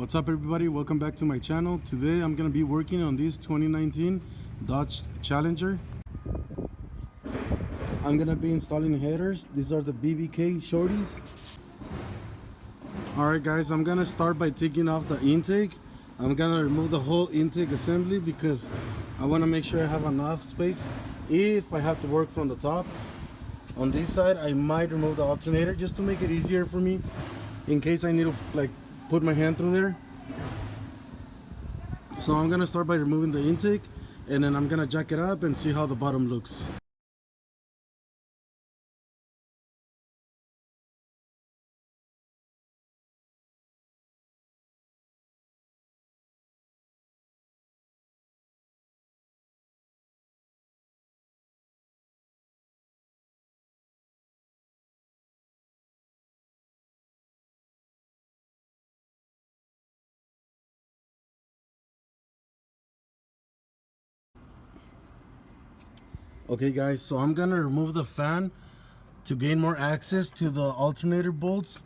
What's up everybody, welcome back to my channel. Today I'm gonna be working on this 2019 Dodge Challenger. I'm gonna be installing headers. These are the BBK shorties. Alright guys, I'm gonna start by taking off the intake. I'm gonna remove the whole intake assembly because I want to make sure I have enough space if I have to work from the top. On this side I might remove the alternator just to make it easier for me in case I need to like put my hand through there. So I'm gonna start by removing the intake and then I'm gonna jack it up and see how the bottom looks. Okay guys, so I'm gonna remove the fan to gain more access to the alternator bolts.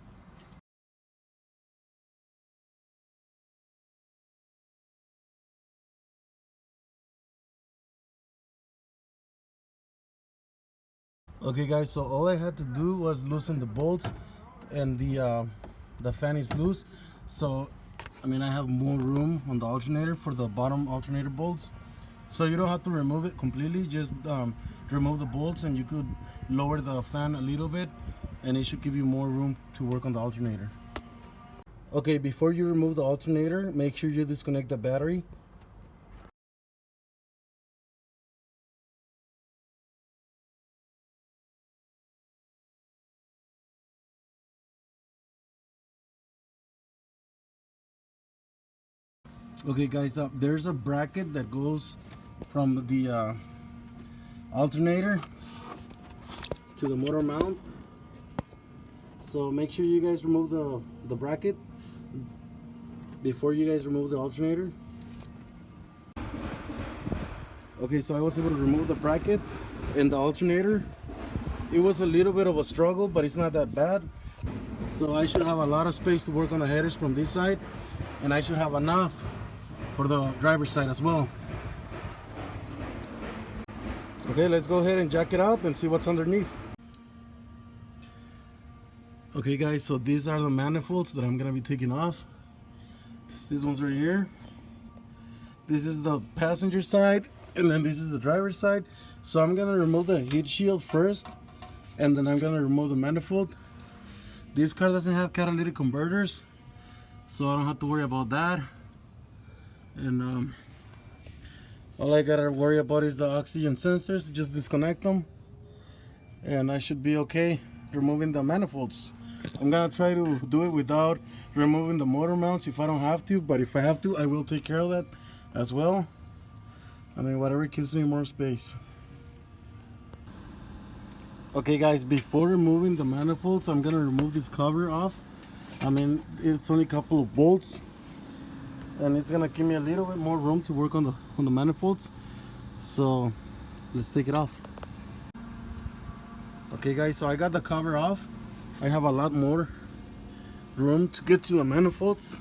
Okay guys, so all I had to do was loosen the bolts and the fan is loose. So I mean I have more room on the alternator for the bottom alternator bolts. So you don't have to remove it completely, just remove the bolts and you could lower the fan a little bit and it should give you more room to work on the alternator. Okay, before you remove the alternator, make sure you disconnect the battery. Okay guys, there's a bracket that goes from the alternator to the motor mount. So make sure you guys remove the bracket before you guys remove the alternator. Okay, so I was able to remove the bracket and the alternator. It was a little bit of a struggle, but it's not that bad. So I should have a lot of space to work on the headers from this side, and I should have enough for the driver's side as well. Okay, let's go ahead and jack it up and see what's underneath. Okay guys, so these are the manifolds that I'm gonna be taking off. This one's right here. This is the passenger side and then this is the driver's side. So I'm gonna remove the heat shield first and then I'm gonna remove the manifold. This car doesn't have catalytic converters, so I don't have to worry about that. And all I gotta worry about is the oxygen sensors. Just disconnect them and I should be okay removing the manifolds. I'm gonna try to do it without removing the motor mounts if I don't have to, but if I have to I will take care of that as well. I mean, whatever gives me more space. Okay guys, before removing the manifolds I'm gonna remove this cover off. I mean, it's only a couple of bolts and it's gonna give me a little bit more room to work on the manifolds. So let's take it off. Okay guys, so I got the cover off. I have a lot more room to get to the manifolds,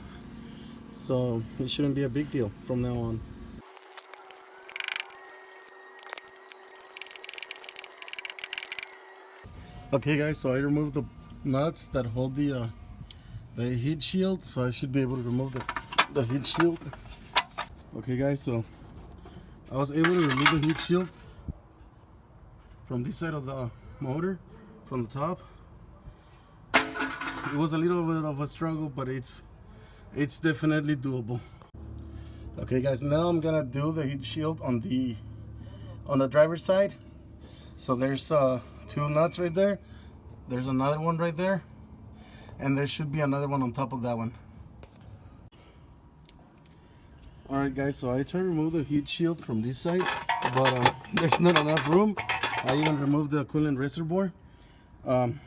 so it shouldn't be a big deal from now on. Okay guys, so I removed the nuts that hold the heat shield, so I should be able to remove the heat shield. Okay guys, so I was able to remove the heat shield from this side of the motor, from the top. It was a little bit of a struggle, but it's definitely doable. Okay guys, now I'm gonna do the heat shield on the driver's side. So there's two nuts right there, there's another one right there, and there should be another one on top of that one. Alright guys, so I tried to remove the heat shield from this side, but there's not enough room. I even removed the coolant reservoir. I'm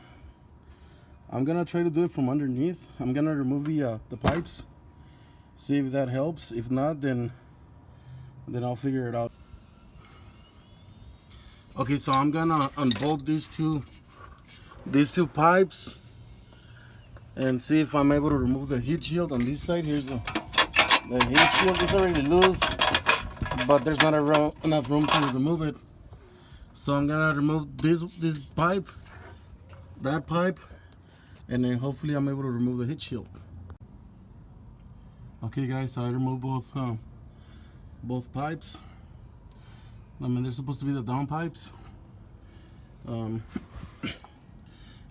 gonna try to do it from underneath. I'm gonna remove the pipes, see if that helps. If not, then I'll figure it out. Okay, so I'm gonna unbolt these two pipes and see if I'm able to remove the heat shield on this side. Here's the heat shield. It's already loose, but there's not enough room to remove it. So I'm gonna remove this pipe, that pipe, and then hopefully I'm able to remove the heat shield. Okay guys, so I removed both pipes. I mean, they're supposed to be the down pipes.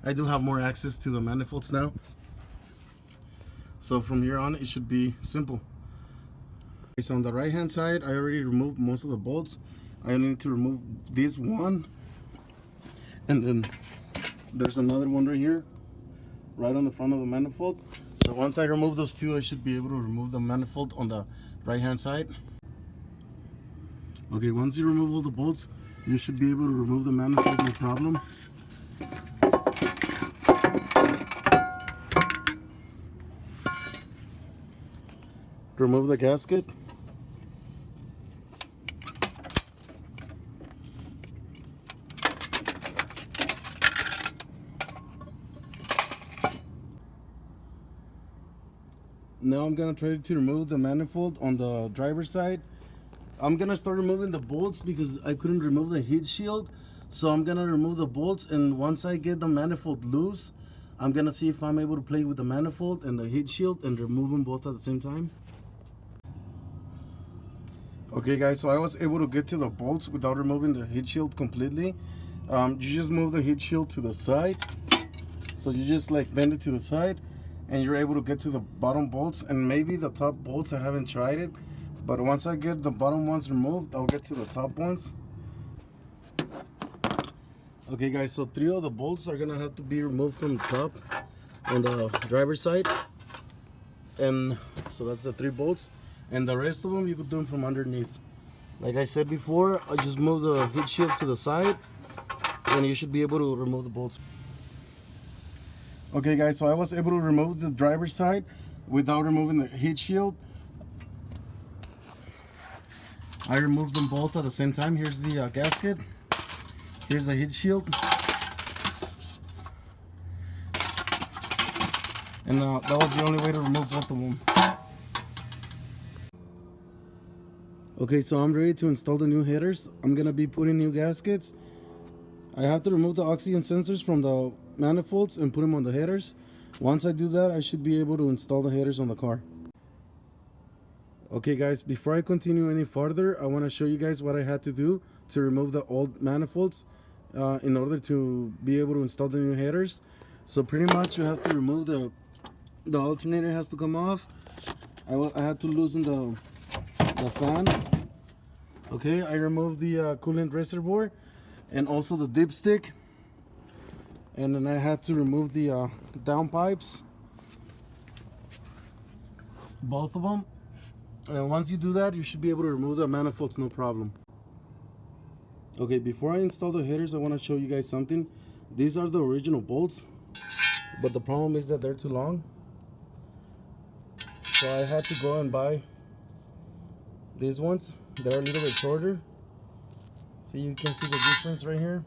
I do have more access to the manifolds now, so from here on it should be simple. Okay, so on the right hand side I already removed most of the bolts. I only need to remove this one, and then there's another one right here, right on the front of the manifold. So once I remove those two, I should be able to remove the manifold on the right hand side. Okay, once you remove all the bolts, you should be able to remove the manifold, no problem. Remove the gasket. Now I'm gonna try to remove the manifold on the driver's side. I'm gonna start removing the bolts because I couldn't remove the heat shield. So I'm gonna remove the bolts, and once I get the manifold loose, I'm gonna see if I'm able to play with the manifold and the heat shield and remove them both at the same time. Okay guys, so I was able to get to the bolts without removing the heat shield completely. You just move the heat shield to the side. So you just like bend it to the side, and you're able to get to the bottom bolts, and maybe the top bolts. I haven't tried it, but once I get the bottom ones removed, I'll get to the top ones. Okay guys, so 3 of the bolts are gonna have to be removed from the top on the driver's side, and so that's the 3 bolts, and the rest of them you could do them from underneath. Like I said before, I just move the heat shield to the side, and you should be able to remove the bolts. Okay guys, so I was able to remove the driver's side without removing the heat shield. I removed them both at the same time. Here's the gasket. Here's the heat shield. And that was the only way to remove both of them. Okay, so I'm ready to install the new headers. I'm gonna be putting new gaskets. I have to remove the oxygen sensors from the manifolds and put them on the headers. Once I do that, I should be able to install the headers on the car. Okay guys, before I continue any further, I want to show you guys what I had to do to remove the old manifolds in order to be able to install the new headers. So pretty much you have to remove the alternator, has to come off. I had to loosen the fan. Okay, I removed the coolant reservoir and also the dipstick, and then I had to remove the down pipes, both of them. And once you do that, you should be able to remove the manifolds, no problem. Okay, before I install the headers, I want to show you guys something. These are the original bolts, but the problem is that they're too long, so I had to go and buy these ones. They're a little bit shorter. See, you can see the difference right here.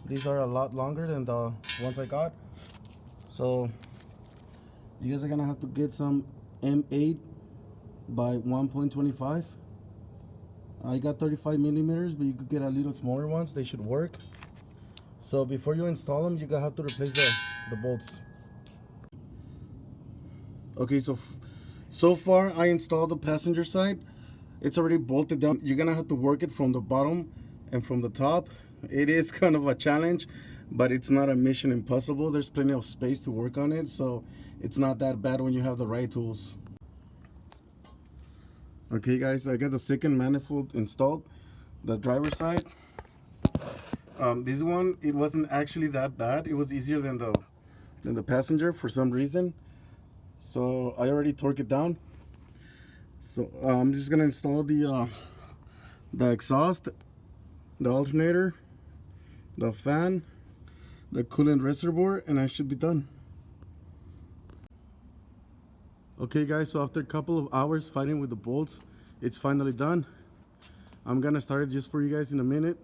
These are a lot longer than the ones I got. So you guys are gonna have to get some M8 by 1.25. I got 35 millimeters, but you could get a little smaller ones. They should work. So before you install them, you gotta have to replace the bolts. Okay, so far I installed the passenger side. It's already bolted down. You're gonna have to work it from the bottom and from the top. It is kind of a challenge, but it's not a mission impossible. There's plenty of space to work on it, so it's not that bad when you have the right tools. Okay guys, I got the second manifold installed, the driver's side. This one, it wasn't actually that bad. It was easier than the passenger for some reason. So I already torqued it down. So I'm just gonna install the exhaust, the alternator, the fan, the coolant reservoir, and I should be done. Okay guys, so after a couple of hours fighting with the bolts, it's finally done. I'm gonna start it just for you guys in a minute.